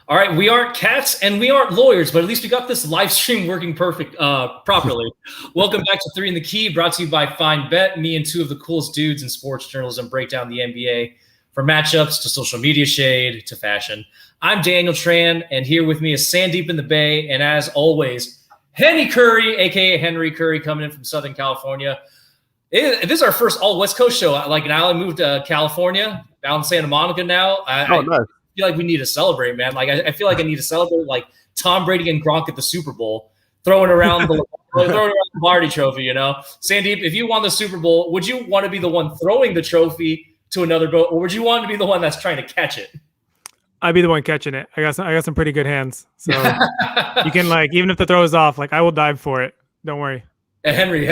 All right, we aren't cats and we aren't lawyers, but at least we got this live stream working properly. Welcome back to Three in the Key, brought to you by Fine Bet. Me and two of the coolest dudes in sports journalism break down the NBA from matchups to social media shade to fashion. I'm Daniel Tran, and here with me is Sandeep in the Bay, and as always, Henry Curry, aka Henry Curry, coming in from Southern California. This is our first all West Coast show. Now I moved to California, down in Santa Monica now. Nice. I feel like we need to celebrate, man. I feel like I need to celebrate like Tom Brady and Gronk at the Super Bowl, throwing around the Lombardi trophy, you know? Sandeep, if you won the Super Bowl, would you want to be the one throwing the trophy to another boat, or would you want to be the one that's trying to catch it? I'd be the one catching it. I got some pretty good hands. So you can even if the throw is off, I will dive for it. Don't worry. Henry,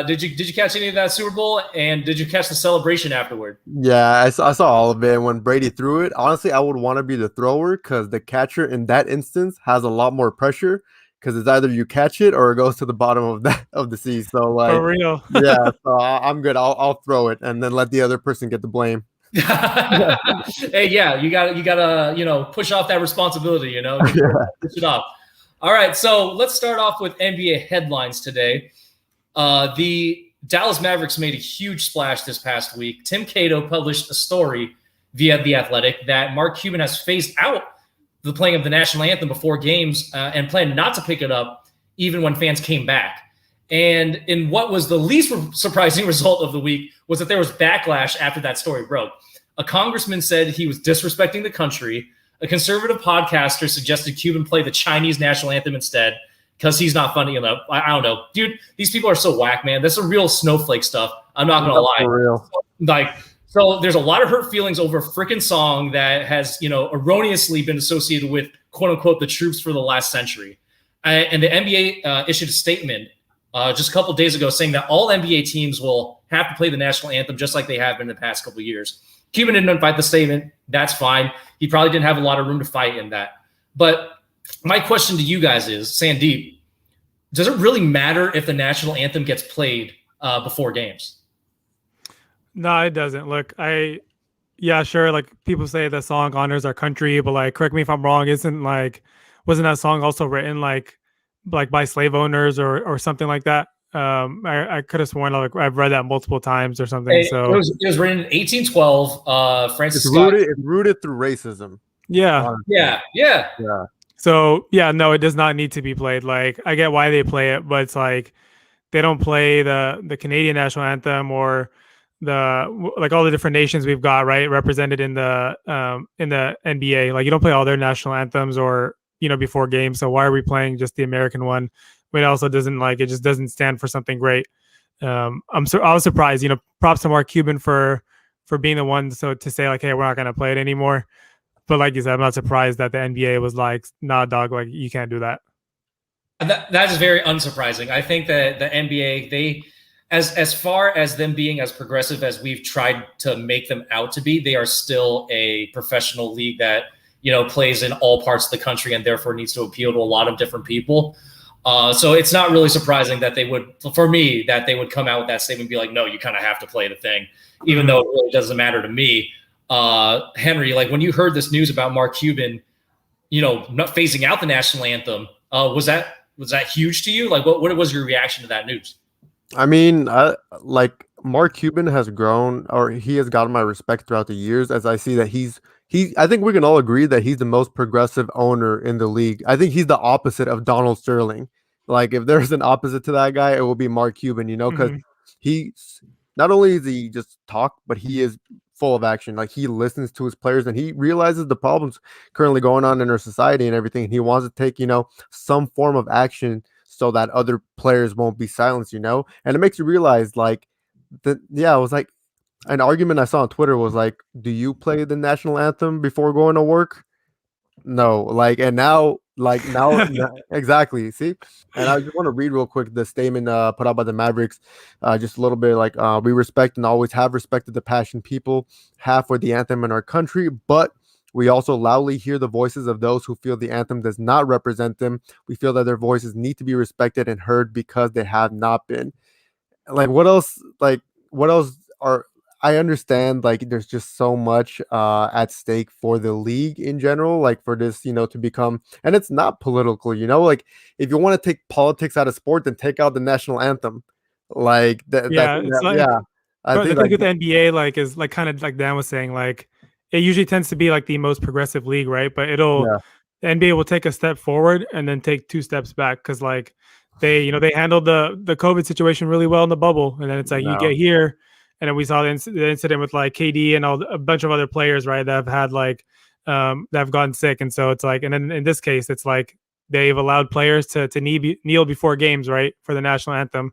did you catch any of that Super Bowl, and did you catch the celebration afterward? Yeah, I saw all of it. When Brady threw it, honestly, I would want to be the thrower because the catcher in that instance has a lot more pressure because it's either you catch it or it goes to the bottom of the sea. So for real. Yeah, so I'm good. I'll throw it and then let the other person get the blame. Hey, yeah, you gotta push off that responsibility. Push it off. All right, so let's start off with NBA headlines today. The Dallas Mavericks made a huge splash this past week. Tim Cato published a story via The Athletic that Mark Cuban has phased out the playing of the national anthem before games and planned not to pick it up even when fans came back. And in what was the least surprising result of the week was that there was backlash after that story broke. A congressman said he was disrespecting the country. A conservative podcaster suggested Cuban play the Chinese national anthem instead, because he's not funny enough. I don't know. Dude, these people are so whack, man. That's some real snowflake stuff. I'm not going to lie. For real. So there's a lot of hurt feelings over a freaking song that has, erroneously been associated with, quote unquote, the troops for the last century. And the NBA issued a statement just a couple of days ago saying that all NBA teams will have to play the national anthem just like they have been in the past couple of years. Cuban didn't fight the statement. That's fine. He probably didn't have a lot of room to fight in that. But my question to you guys is, Sandeep, does it really matter if the national anthem gets played before games? No, it doesn't. Look, sure. People say the song honors our country, but correct me if I'm wrong. Wasn't that song also written by slave owners or something like that? I could have sworn I've read that multiple times or something. It was written in 1812. Francis Scott. It's rooted through racism. Yeah. Yeah. So no, it does not need to be played. I get why they play it, but it's they don't play the Canadian national anthem or the all the different nations we've got represented in the NBA. You don't play all their national anthems or before games. So why are we playing just the American one? But it also doesn't it just doesn't stand for something great. I was surprised. Props to Mark Cuban for being the one to say hey, we're not going to play it anymore. But like you said, I'm not surprised that the NBA was nah, dog, you can't do that. That is very unsurprising. I think that the NBA, they, as far as them being as progressive as we've tried to make them out to be, they are still a professional league that, plays in all parts of the country and therefore needs to appeal to a lot of different people. So it's not really surprising that they would come out with that statement and be like, no, you kind of have to play the thing, even though it really doesn't matter to me. Henry, when you heard this news about Mark Cuban, not phasing out the national anthem, was that huge to you? What was your reaction to that news? I mean, Mark Cuban has grown, or he has gotten my respect throughout the years, as I see that I think we can all agree that he's the most progressive owner in the league. I think he's the opposite of Donald Sterling. If there's an opposite to that guy, it will be Mark Cuban, because he's not only is he just talk, but he is full of action. He listens to his players and he realizes the problems currently going on in our society and everything. And he wants to take, some form of action so that other players won't be silenced, And it makes you realize it was an argument I saw on Twitter was do you play the national anthem before going to work? No. And now exactly. See? And I just want to read real quick the statement put out by the Mavericks. Just a little bit we respect and always have respected the passion people have for the anthem in our country, but we also loudly hear the voices of those who feel the anthem does not represent them. We feel that their voices need to be respected and heard because they have not been. What else are I understand like there's just so much at stake for the league in general, like for this, to become, and it's not political, like if you want to take politics out of sport, then take out the national anthem. Like Yeah, it's like, yeah. I but the think thing like with the NBA, like, is like kind of like Dan was saying, like, it usually tends to be like the most progressive league, right? But yeah, the NBA will take a step forward and then take two steps back because like they handled the COVID situation really well in the bubble, and then it's like you no. get here, and then we saw the incident with like KD and a bunch of other players, right, that have had like that have gotten sick, and so it's like, and then in this case, it's like they've allowed players to kneel before games, right, for the national anthem.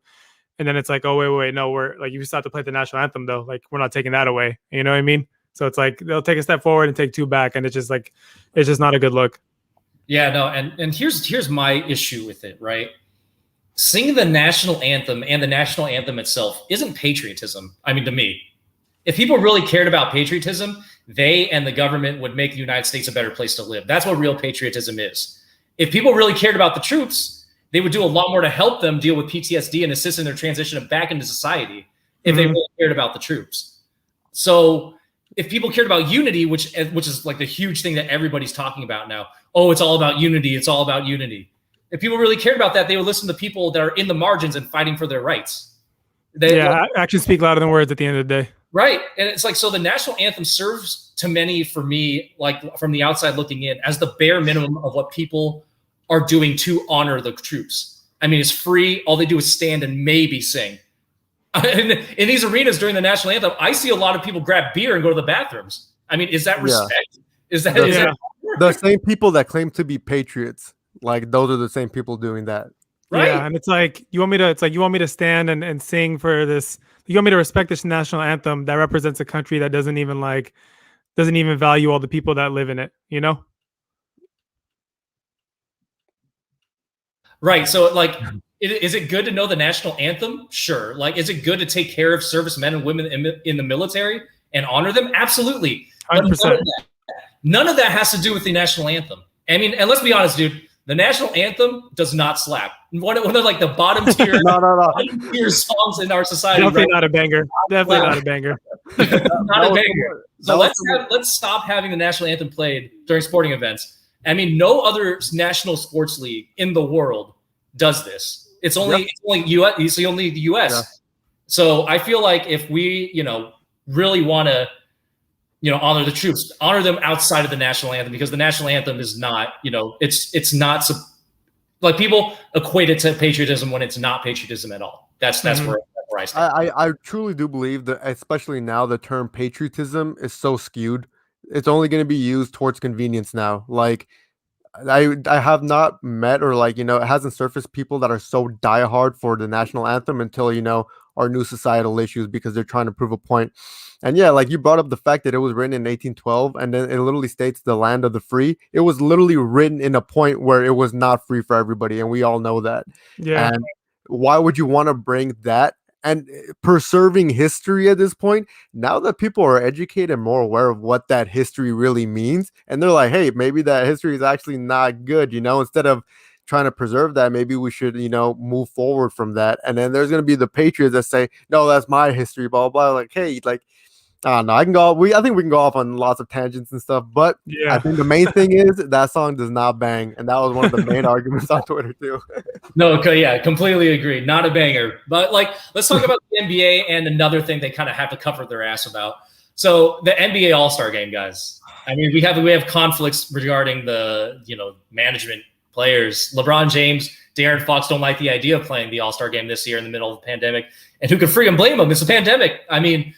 And then it's like, oh wait, no, we're like, you still have to play the national anthem though. Like we're not taking that away. You know what I mean? So it's like they'll take a step forward and take two back, and it's just like it's just not a good look. Yeah, no, and here's my issue with it, right? Singing the national anthem and the national anthem itself isn't patriotism. I mean, to me, if people really cared about patriotism, they and the government would make the United States a better place to live. That's what real patriotism is. If people really cared about the troops, they would do a lot more to help them deal with PTSD and assist in their transition back into society if they really cared about the troops. So if people cared about unity, which is like the huge thing that everybody's talking about now, oh, it's all about unity. It's all about unity. If people really cared about that, they would listen to people that are in the margins and fighting for their rights. Actions speak louder than words at the end of the day. Right. And it's like, so the national anthem serves to many, for me, like from the outside looking in, as the bare minimum of what people are doing to honor the troops. I mean, it's free. All they do is stand and maybe sing. In these arenas during the national anthem, I see a lot of people grab beer and go to the bathrooms. I mean, is that respect? Is that the same people that claim to be patriots? Like those are the same people doing that. Right. Yeah, and it's like you want me to stand and sing for this. You want me to respect this national anthem that represents a country that doesn't even value all the people that live in it, you know? Right. So like, is it good to know the national anthem? Sure. Like, is it good to take care of servicemen and women in the military and honor them? Absolutely. 100%. None of that has to do with the national anthem. I mean, and let's be honest, dude, the national anthem does not slap. One of like the bottom tier, bottom tier songs in our society. Definitely not a banger. Definitely not a banger. Not a banger. So let's stop having the national anthem played during sporting events. I mean, no other national sports league in the world does this. It's only US. It's only the US. Yeah. So I feel like if we, really want to, honor the troops, honor them outside of the national anthem, because the national anthem is not, it's not like people equate it to patriotism when it's not patriotism at all. That's where I stand. I truly do believe that, especially now, the term patriotism is so skewed. It's only going to be used towards convenience now. Like, I have not met, or like, it hasn't surfaced people that are so diehard for the national anthem until, our new societal issues, because they're trying to prove a point. And yeah, like you brought up the fact that it was written in 1812, and then it literally states the land of the free. It was literally written in a point where it was not free for everybody, and we all know that. Yeah. And why would you want to bring that and preserving history at this point? Now that people are educated and more aware of what that history really means, and they're like, hey, maybe that history is actually not good, instead of trying to preserve that, maybe we should, move forward from that. And then there's going to be the patriots that say, no, that's my history, blah, blah, blah. Like, hey, like, I don't know. I think we can go off on lots of tangents and stuff, but yeah, I think the main thing is that song does not bang, and that was one of the main arguments on Twitter too. No, okay, yeah, completely agree. Not a banger, but like, let's talk about the NBA and another thing they kind of have to cover their ass about. So the NBA AllStar Game, guys. I mean, we have conflicts regarding the management, players. LeBron James, De'Aaron Fox don't like the idea of playing the AllStar Game this year in the middle of the pandemic, and who could freaking blame them? It's a pandemic. I mean,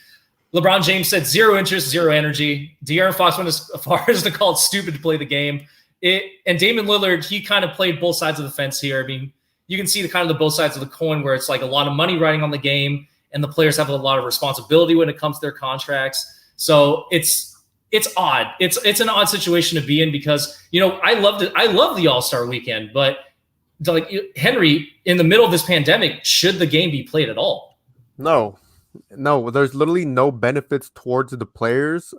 LeBron James said zero interest, zero energy. De'Aaron Fox went as far as to call it stupid to play the game. And Damian Lillard, he kind of played both sides of the fence here. I mean, you can see the both sides of the coin, where it's like a lot of money riding on the game, and the players have a lot of responsibility when it comes to their contracts. So it's odd. It's an odd situation to be in, because I love the All-Star weekend, but like Henry, in the middle of this pandemic, should the game be played at all? No, there's literally no benefits towards the players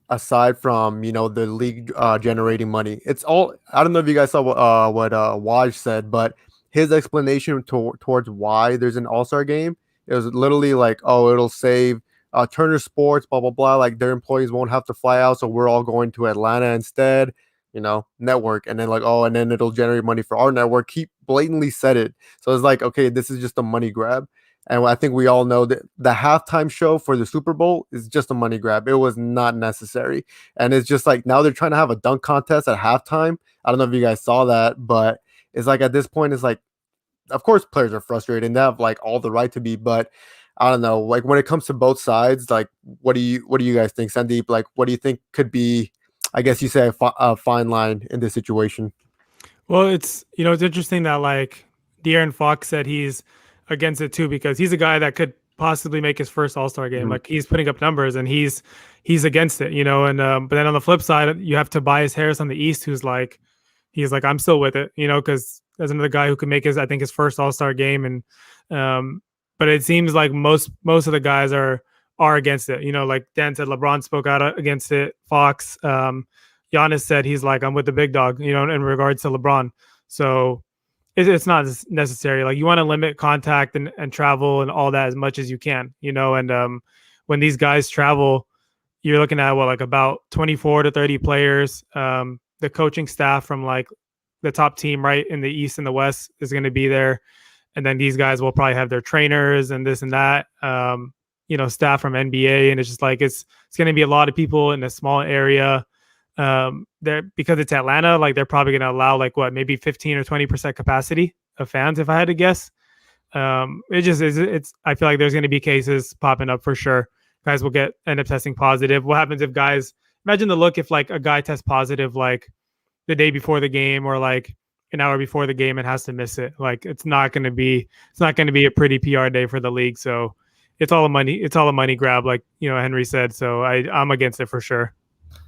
aside from the league generating money. It's all, I don't know if you guys saw what Waj said, but his explanation towards why there's an All-Star Game, it was literally like, oh, it'll save Turner Sports, blah, blah, blah. Like their employees won't have to fly out. So we're all going to Atlanta instead, network. And then like, oh, and then it'll generate money for our network. He blatantly said it. So it's like, okay, this is just a money grab. And I think we all know that the halftime show for the Super Bowl is just a money grab. It was not necessary. And it's just like now they're trying to have a dunk contest at halftime. I don't know if you guys saw that, but it's like at this point, it's like, of course, players are frustrated and they have like all the right to be. But I don't know, like when it comes to both sides, like what do you guys think, Sandeep? Like what do you think could be, I guess you say, a fine line in this situation? Well, it's interesting that like De'Aaron Fox said he's against it too, because he's a guy that could possibly make his first All-Star game. Like he's putting up numbers and he's against it, and but then on the flip side, you have Tobias Harris on the East, he's like, I'm still with it, because there's another guy who could make his first All-Star game. And but it seems like most of the guys are against it. Like Dan said, LeBron spoke out against it. Fox, Giannis said he's like, I'm with the big dog, in regards to LeBron. So it's not necessary. Like you want to limit contact and travel and all that as much as you can, and when these guys travel, you're looking at like about 24 to 30 players. The coaching staff from like the top team right in the East and the West is going to be there. And then these guys will probably have their trainers and this and that, staff from NBA. And it's just like, it's going to be a lot of people in a small area. There, because it's Atlanta, like they're probably going to allow like maybe 15 or 20% capacity of fans, if I had to guess. It just is. I feel like there's going to be cases popping up for sure. Guys will end up testing positive. What happens if guys, imagine the look if like a guy tests positive like the day before the game or like an hour before the game and has to miss it. Like it's not going to be a pretty PR day for the league. So it's all a money grab, like Henry said. So I'm against it for sure.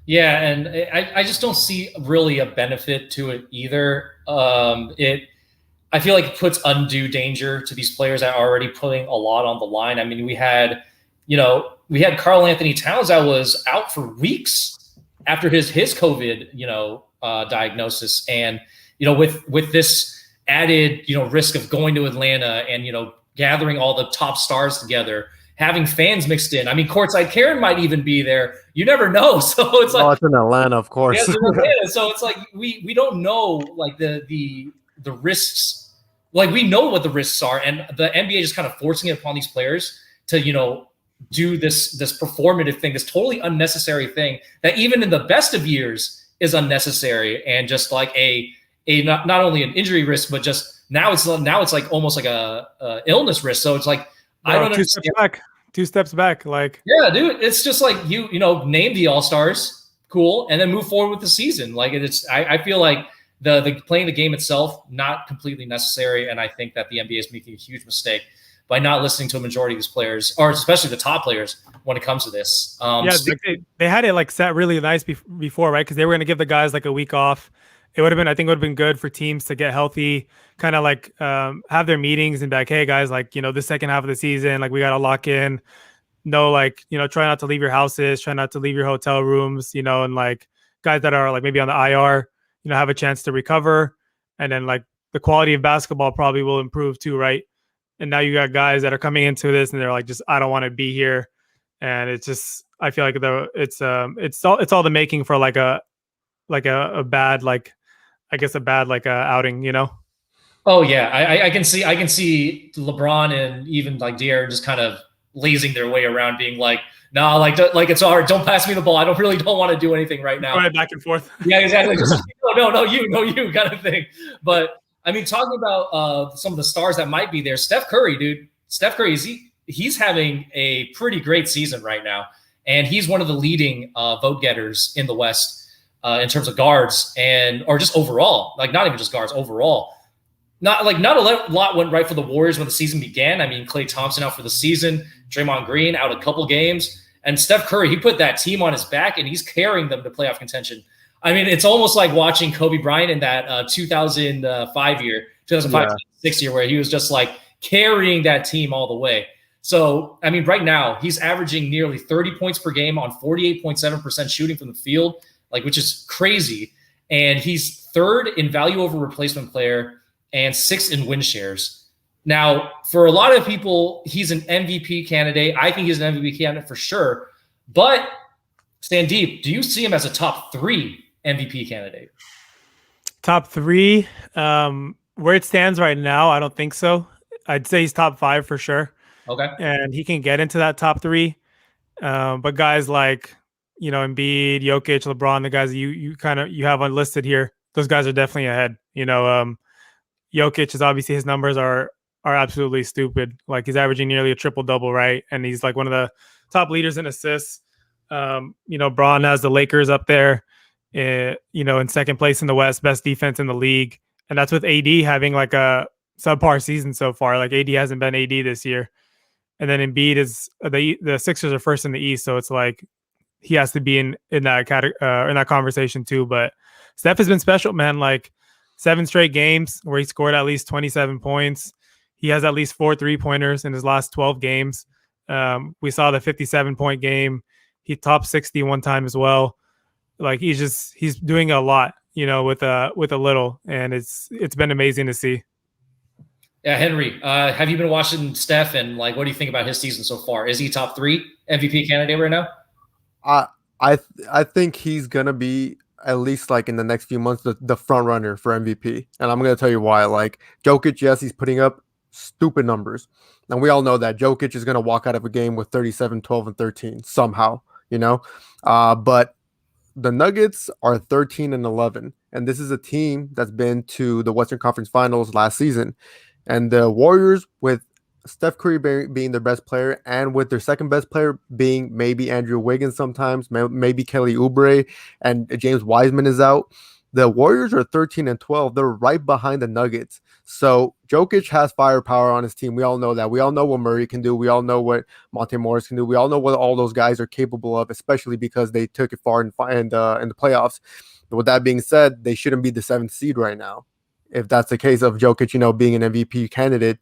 Yeah, and I just don't see really a benefit to it either. I feel like it puts undue danger to these players that are already putting a lot on the line. I mean, we had Karl Anthony Towns that was out for weeks after his COVID, diagnosis, and with this added risk of going to Atlanta and gathering all the top stars together, having fans mixed in. I mean, courtside Karen might even be there. You never know. So it's like, it's in Atlanta, of course. Yeah, it's in Atlanta. So it's like we don't know like the risks. Like we know what the risks are, and the NBA just kind of forcing it upon these players to do this performative thing, this totally unnecessary thing that even in the best of years is unnecessary, and just like a not only an injury risk, but just now it's like almost like a illness risk. So it's like, I don't understand. Two steps back. Like, yeah, dude, it's just like you name the All-Stars, cool, and then move forward with the season. Like I feel like the playing the game itself not completely necessary, and I think that the NBA is making a huge mistake by not listening to a majority of these players, or especially the top players, when it comes to this. They had it like set really nice before, right? Because they were going to give the guys like a week off. I think it would have been good for teams to get healthy, kind of like have their meetings and be like, hey guys, like, the second half of the season, like we got to lock in. No, like, try not to leave your houses, try not to leave your hotel rooms, and like guys that are like maybe on the IR, have a chance to recover. And then like the quality of basketball probably will improve too, right? And now you got guys that are coming into this and they're like, just, I don't want to be here. And it's just, I feel like it's all the making for like a bad, like, I guess a bad, like outing, Oh yeah. I can see LeBron and even like De'Aaron just kind of lazing their way around, being like, no, like it's all right. Don't pass me the ball. I don't want to do anything right now. Right, back and forth. Yeah, exactly. Just no, you kind of thing. But I mean, talking about some of the stars that might be there, Steph Curry, dude. Steph Curry, he's having a pretty great season right now, and he's one of the leading vote getters in the West in terms of guards or just overall. Like not even just guards, overall. Not a lot went right for the Warriors when the season began. I mean, Klay Thompson out for the season, Draymond Green out a couple games, and Steph Curry, he put that team on his back and he's carrying them to playoff contention. I mean, it's almost like watching Kobe Bryant in that 2005 year, 2005-2006 year, where he was just like carrying that team all the way. So, I mean, right now he's averaging nearly 30 points per game on 48.7% shooting from the field, like, which is crazy. And he's third in value over replacement player and sixth in win shares. Now, for a lot of people, he's an MVP candidate. I think he's an MVP candidate for sure. But Sandeep, do you see him as a top 3 MVP candidate? Top 3, where it stands right now, I don't think so. I'd say he's top 5 for sure. Okay. And he can get into that top 3. But guys like, Embiid, Jokic, LeBron, the guys you have unlisted here, those guys are definitely ahead. Jokic is obviously, his numbers are absolutely stupid. Like, he's averaging nearly a triple-double, right? And he's like one of the top leaders in assists. Braun has the Lakers up there, in second place in the West, best defense in the league. And that's with AD having like a subpar season so far. Like, AD hasn't been AD this year. And then Embiid is the Sixers are first in the East, so it's like he has to be in that in that conversation too. But Steph has been special, man. Like 7 straight games where he scored at least 27 points. He has at least 4 3-pointers in his last 12 games. We saw the 57-point game. He topped 60 one time as well. Like, he's doing a lot, with a little, and it's been amazing to see. Yeah, Henry, have you been watching Steph, and like, what do you think about his season so far? Is he top 3 MVP candidate right now? I think he's gonna be, at least like in the next few months, the front runner for MVP, and I'm gonna tell you why. Like, Jokic, yes, he's putting up stupid numbers, and we all know that Jokic is gonna walk out of a game with 37, 12, and 13 somehow, but the Nuggets are 13 and 11, and this is a team that's been to the Western Conference Finals last season. And the Warriors, with Steph Curry being their best player, and with their second best player being maybe Andrew Wiggins sometimes, maybe Kelly Oubre, and James Wiseman is out, the Warriors are 13 and 12. They're right behind the Nuggets. So Jokic has firepower on his team. We all know that. We all know what Murray can do. We all know what Monte Morris can do. We all know what all those guys are capable of, especially because they took it far in the playoffs. But with that being said, they shouldn't be the 7th seed right now. If that's the case of Jokic, being an MVP candidate,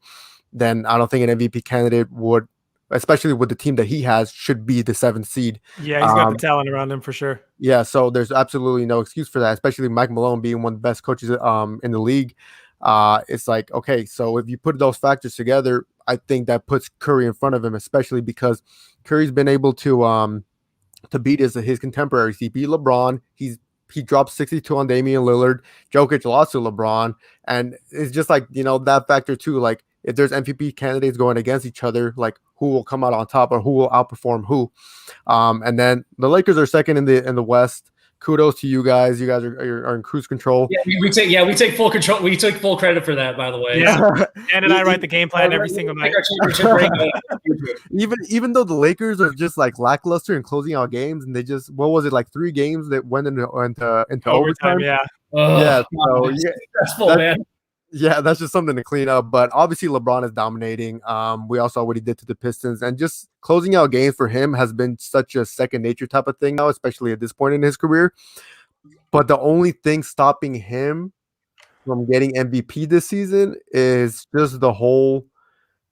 then I don't think an MVP candidate would, especially with the team that he has, should be the 7th seed. Yeah, he's got the talent around him for sure. Yeah, so there's absolutely no excuse for that, especially Mike Malone being one of the best coaches in the league. It's like, okay, so if you put those factors together, I think that puts Curry in front of him, especially because Curry's been able to beat his contemporaries. He beat LeBron. He dropped 62 on Damian Lillard. Jokic lost to LeBron. And it's just like, that factor too. Like, if there's MVP candidates going against each other, like, who will come out on top or who will outperform who? And then the Lakers are second in the West. Kudos to you guys. You guys are in cruise control. Yeah, we take full control. We take full credit for that, by the way. Yeah, and I write the game plan every single night. Even though the Lakers are just like lackluster in closing out games, and they just, what was it, like 3 games that went into overtime? Yeah. Yeah. So stressful, man. Yeah, that's just something to clean up. But obviously, LeBron is dominating. We all saw what he did to the Pistons, and just closing out games for him has been such a second nature type of thing now, especially at this point in his career. But the only thing stopping him from getting MVP this season is just the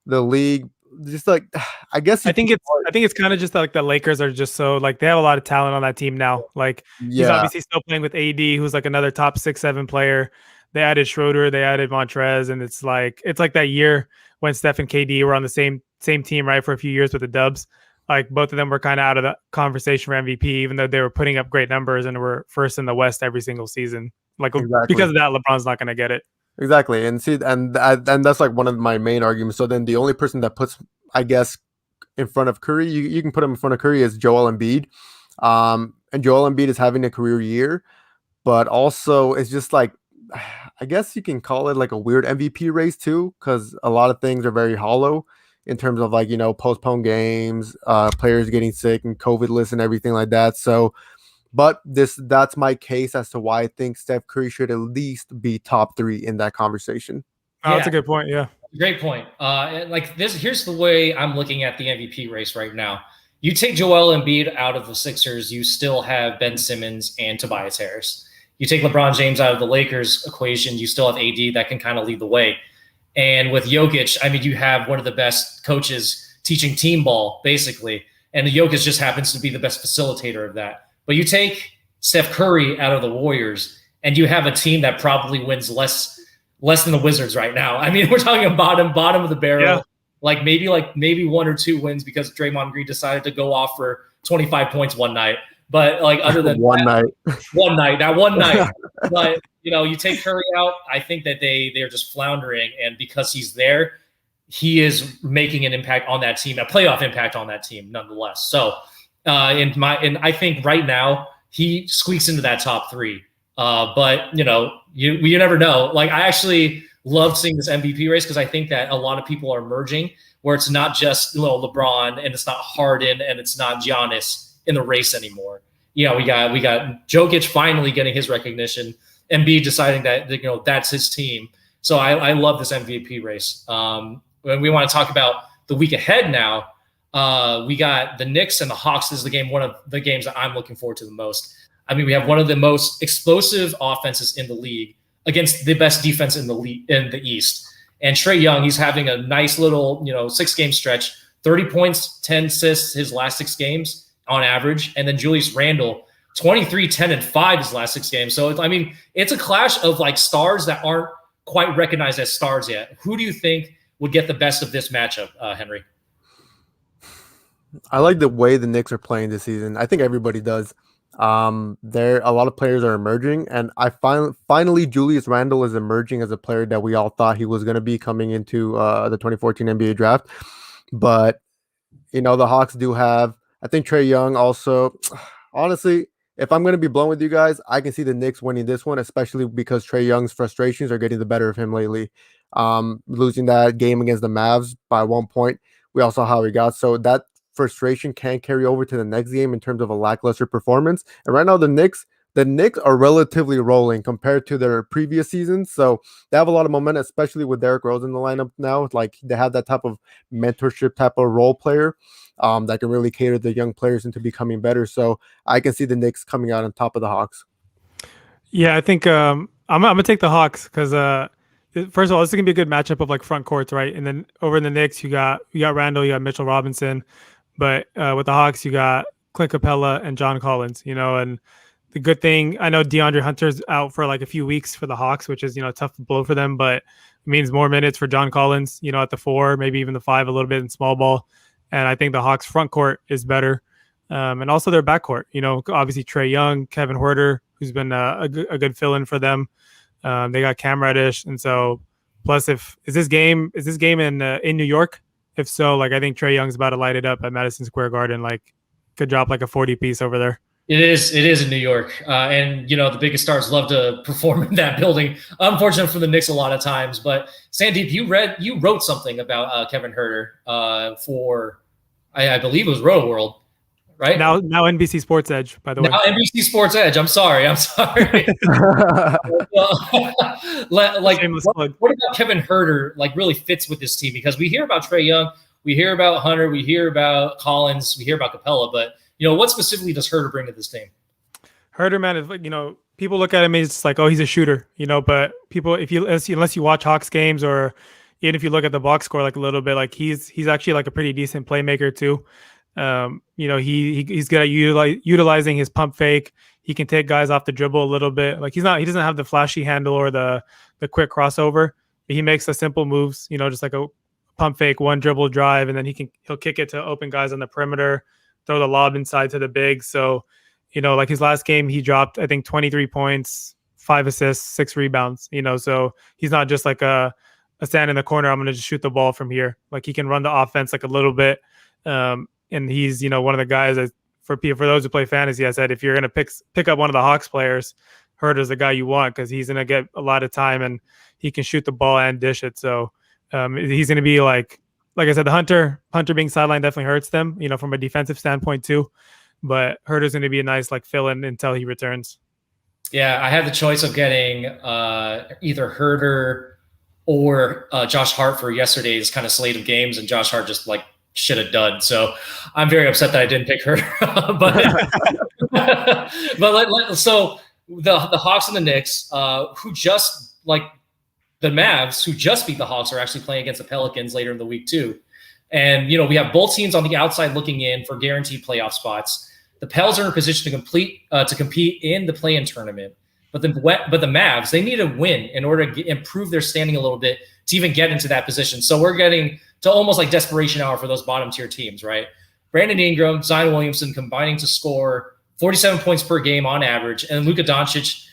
league. Just like, I guess I think it's kind of just like the Lakers are just so, like, they have a lot of talent on that team now. Like, he's obviously still playing with AD, who's like another top 6-7 player. They added Schroeder, they added Montrez, and it's like that year when Steph and KD were on the same team, right, for a few years with the Dubs. Like, both of them were kind of out of the conversation for MVP, even though they were putting up great numbers and were first in the West every single season. Like, exactly. Because of that, LeBron's not going to get it. Exactly, and see, and that's like one of my main arguments. So then the only person that puts, I guess, in front of Curry, you can put him in front of Curry, is Joel Embiid. And Joel Embiid is having a career year, but also it's just like, I guess you can call it like a weird MVP race too, because a lot of things are very hollow in terms of, like, postponed games, players getting sick and COVID lists and everything like that. So, but that's my case as to why I think Steph Curry should at least be top 3 in that conversation. Oh, that's a good point. Yeah. Great point. Like this, here's the way I'm looking at the MVP race right now. You take Joel Embiid out of the Sixers, you still have Ben Simmons and Tobias Harris. You take LeBron James out of the Lakers equation, you still have AD that can kind of lead the way. And with Jokic, I mean, you have one of the best coaches teaching team ball, basically. And Jokic just happens to be the best facilitator of that. But you take Steph Curry out of the Warriors, and you have a team that probably wins less less than the Wizards right now. I mean, we're talking bottom of the barrel. Yeah. Like maybe 1 or 2 wins because Draymond Green decided to go off for 25 points one night. But like other than one night. But you take Curry out, I think that they're just floundering, and because he's there, he is making an impact on that team, a playoff impact on that team, nonetheless. So, and I think right now he squeaks into that top 3. But you never know. Like I actually love seeing this MVP race because I think that a lot of people are merging where it's not just LeBron and it's not Harden and it's not Giannis in the race anymore. We got Jokic finally getting his recognition, Embiid deciding that that's his team. So I love this MVP race. When we want to talk about the week ahead now, we got the Knicks and the Hawks. This is one of the games that I'm looking forward to the most. I mean, we have one of the most explosive offenses in the league against the best defense in the East. And Trae Young, he's having a nice little 6-game stretch, 30 points, 10 assists his last 6 games on average. And then Julius Randle, 23, 10, and 5 his last 6 games. So, it's a clash of like stars that aren't quite recognized as stars yet. Who do you think would get the best of this matchup, Henry? I like the way the Knicks are playing this season. I think everybody does. There a lot of players are emerging, and I finally Julius Randle is emerging as a player that we all thought he was going to be coming into the 2014 NBA draft. But the Hawks do have, I think, Trae Young also. Honestly, if I'm going to be blown with you guys, I can see the Knicks winning this one, especially because Trae Young's frustrations are getting the better of him lately. Losing that game against the Mavs by 1 point, we all saw how he got. So that frustration can carry over to the next game in terms of a lackluster performance. And right now, the Knicks are relatively rolling compared to their previous seasons. So they have a lot of momentum, especially with Derrick Rose in the lineup now. Like they have that type of mentorship type of role player that can really cater the young players into becoming better. So I can see the Knicks coming out on top of the Hawks. Yeah, I think I'm gonna take the Hawks because first of all, this is gonna be a good matchup of like front courts, right? And then over in the Knicks, you got Randall, you got Mitchell Robinson. But with the Hawks, you got Clint Capella and John Collins, and the good thing, I know DeAndre Hunter's out for like a few weeks for the Hawks, which is, a tough blow for them, but it means more minutes for John Collins, at the 4, maybe even the 5 a little bit in small ball. And I think the Hawks front court is better. And also their backcourt, obviously Trae Young, Kevin Huerter, who's been a good fill-in for them. They got Cam Reddish. And so plus is this game in New York? If so, like I think Trae Young's about to light it up at Madison Square Garden. Like, could drop like a 40-piece over there. It is in New York, and the biggest stars love to perform in that building. Unfortunate for the Knicks a lot of times, but Sandeep, you wrote something about Kevin Huerter for I believe it was Roto World, right? Now NBC Sports Edge, by the way. Now NBC Sports Edge. I'm sorry. What about Kevin Huerter? Like, really fits with this team because we hear about Trae Young, we hear about Hunter, we hear about Collins, we hear about Capella, but what specifically does Huerter bring to this team? Huerter, man, is like people look at him and it's like, oh, he's a shooter, but people, unless you watch Hawks games or even if you look at the box score like a little bit, like he's actually like a pretty decent playmaker too. He's good at utilizing his pump fake. He can take guys off the dribble a little bit. Like he doesn't have the flashy handle or the quick crossover. But he makes the simple moves, just like a pump fake, one dribble drive, and then he'll kick it to open guys on the perimeter, throw the lob inside to the big. So, like his last game, he dropped, I think, 23 points, 5 assists, 6 rebounds, so he's not just like a stand in the corner, I'm going to just shoot the ball from here. Like he can run the offense like a little bit. And he's, one of the guys that for those who play fantasy, I said, if you're going to pick up one of the Hawks players, Huerter's the guy you want because he's going to get a lot of time and he can shoot the ball and dish it. So he's going to be like I said, the Hunter being sidelined definitely hurts them, from a defensive standpoint too. But Huerter's going to be a nice like fill-in until he returns. Yeah, I had the choice of getting either Huerter or Josh Hart for yesterday's kind of slate of games, and Josh Hart just like shit a dud. So I'm very upset that I didn't pick Huerter. So the Hawks and the Knicks, who just like the Mavs, who just beat the Hawks, are actually playing against the Pelicans later in the week too. And we have both teams on the outside looking in for guaranteed playoff spots. The Pels are in a position to compete in the play-in tournament. But the Mavs, they need to win in order to improve their standing a little bit to even get into that position. So we're getting to almost like desperation hour for those bottom tier teams, right? Brandon Ingram, Zion Williamson combining to score 47 points per game on average. And Luka Doncic,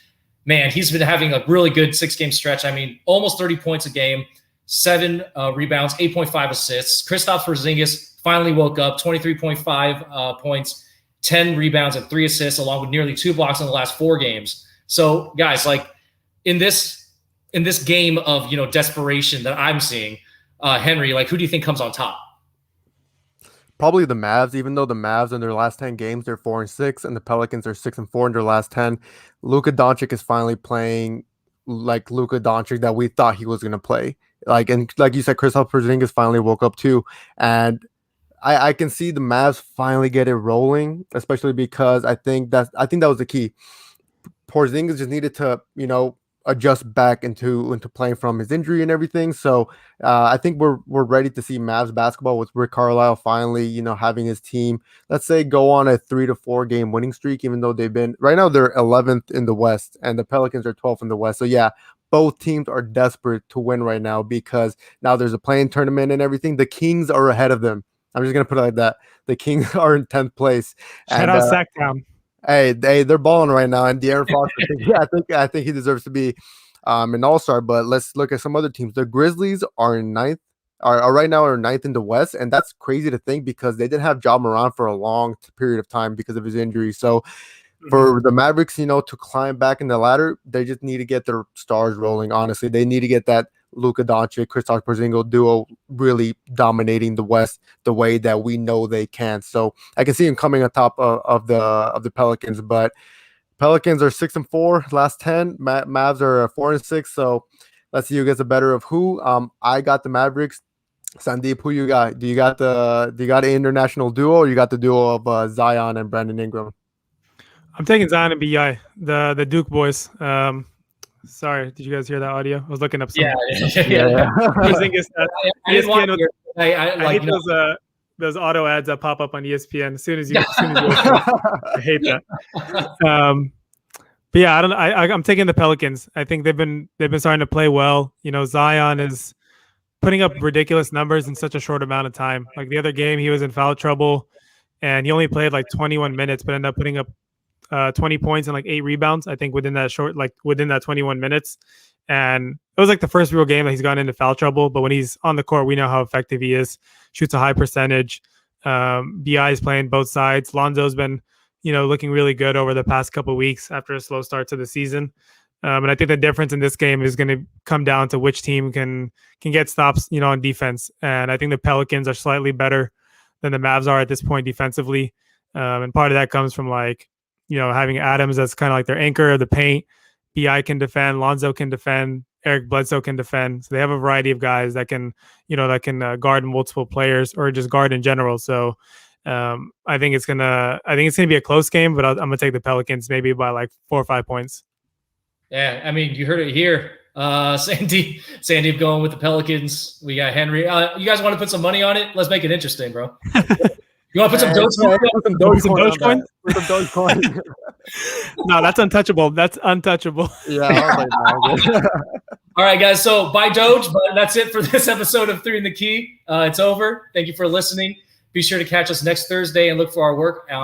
man, he's been having a really good 6-game stretch. I mean, almost 30 points a game, 7 rebounds, 8.5 assists. Kristaps Porzingis finally woke up, 23.5 points, 10 rebounds, and 3 assists, along with nearly 2 blocks in the last 4 games. So, guys, like in this game of desperation that I'm seeing, Henry, like who do you think comes on top? Probably the Mavs, even though the Mavs in their last 10 games, they're 4-6, and the Pelicans are 6-4 in their last 10. Luka Doncic is finally playing like Luka Doncic that we thought he was going to play. Like you said, Kristaps Porzingis finally woke up too. And I can see the Mavs finally get it rolling, especially because I think that was the key. Porzingis just needed to, adjust back into playing from his injury and everything. So I think we're ready to see Mavs basketball with Rick Carlisle finally, having his team, let's say, go on a 3 to 4 game winning streak, even though right now they're 11th in the West and the Pelicans are 12th in the West. So yeah, both teams are desperate to win right now because now there's a play-in tournament and everything. The Kings are ahead of them. I'm just going to put it like that. The Kings are in 10th place. Shout out Sacktown. Hey, they're balling right now, and De'Aaron Fox. I think he deserves to be an all-star. But let's look at some other teams. The Grizzlies are in ninth. Are right now are 9th in the West, and that's crazy to think because they didn't have Ja Morant for a long period of time because of his injury. So for the Mavericks, to climb back in the ladder, they just need to get their stars rolling. Honestly, they need to get that Luka Doncic, Kristaps Porzingis duo really dominating the West the way that we know they can. So I can see him coming on top of the Pelicans, but Pelicans are 6-4 last 10. Mavs are 4-6. So let's see who gets the better of who. I got the Mavericks. Sandeep, who you got? Do you got an international duo, or you got the duo of Zion and Brandon Ingram? I'm taking Zion and BI, the Duke boys. Sorry, did you guys hear that audio? I was looking up something. Yeah. I hate those auto ads that pop up on ESPN as soon as you I hate that. But yeah, I'm taking the Pelicans. I think they've been starting to play well. Zion is putting up ridiculous numbers in such a short amount of time. Like the other game, he was in foul trouble, and he only played like 21 minutes, but ended up putting up 20 points and like 8 rebounds, I think, within that 21 minutes. And it was like the first real game that he's gone into foul trouble. But when he's on the court, we know how effective he is. Shoots a high percentage. BI is playing both sides. Lonzo's been, looking really good over the past couple of weeks after a slow start to the season. And I think the difference in this game is going to come down to which team can get stops, on defense. And I think the Pelicans are slightly better than the Mavs are at this point defensively. And part of that comes from having Adams as kind of like their anchor of the paint. BI can defend, Lonzo can defend, Eric Bledsoe can defend. So they have a variety of guys that can guard multiple players or just guard in general. So I think it's gonna be a close game, but I'm gonna take the Pelicans maybe by like 4 or 5 points. Yeah, I mean, you heard it here. Sandeep going with the Pelicans. We got Henry. You guys want to put some money on it? Let's make it interesting, bro. You want to put some Dogecoin? Put some Dogecoin. No, that's untouchable. That's untouchable. Yeah. All right, guys. So buy Doge, but that's it for this episode of 3 in the Key. It's over. Thank you for listening. Be sure to catch us next Thursday and look for our work